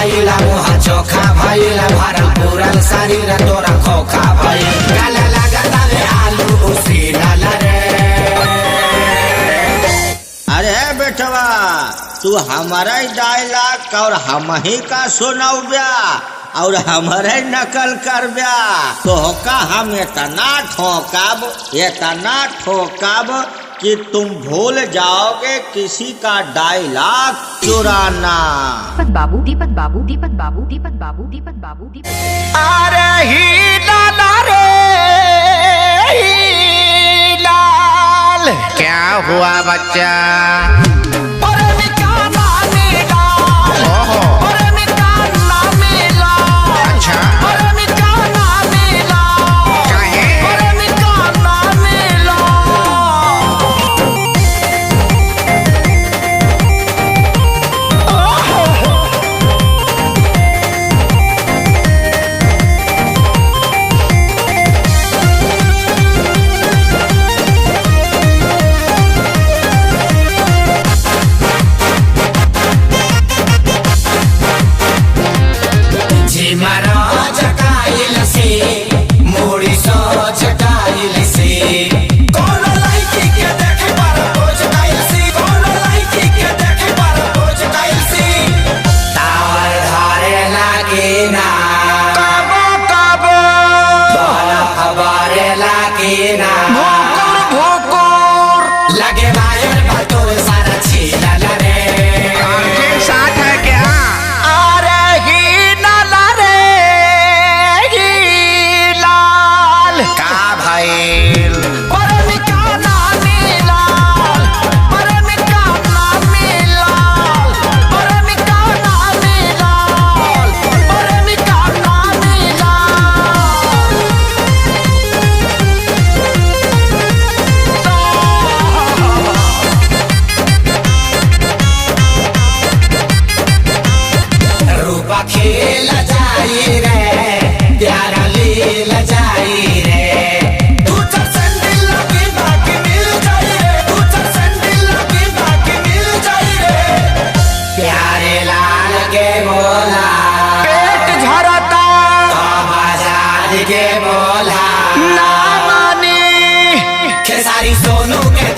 भइला मुहा चोखा भइला भरल पूरल शरीर तोरा खोखा भइल काला लागत रे आलू उसीनल रे। अरे बेटवा तू हमारा डायलॉग और हम ही का सुनाऊ ब्या और हमारे नकल कर ब्या तो का हम इतना ठोकाब कि तुम भूल जाओगे किसी का डायलॉग चुराना। दीपक बाबू अरे ही लाला रे ही लाल क्या हुआ बच्चा? लगे वायर बतोर सारा छीलल रे आपके साथ है क्या? अरे ही नाला रे ही लाल का भइल? खेल जाई रे प्यारा लील जाई रे तू चल सैंडल लगे बाकी मिल जाई रे तू चल सैंडल लगे बाकी मिल जाई रे प्यारे लाल के बोला पेट झरता तो बाजार के बोला ना मानी खेसारी सोनू के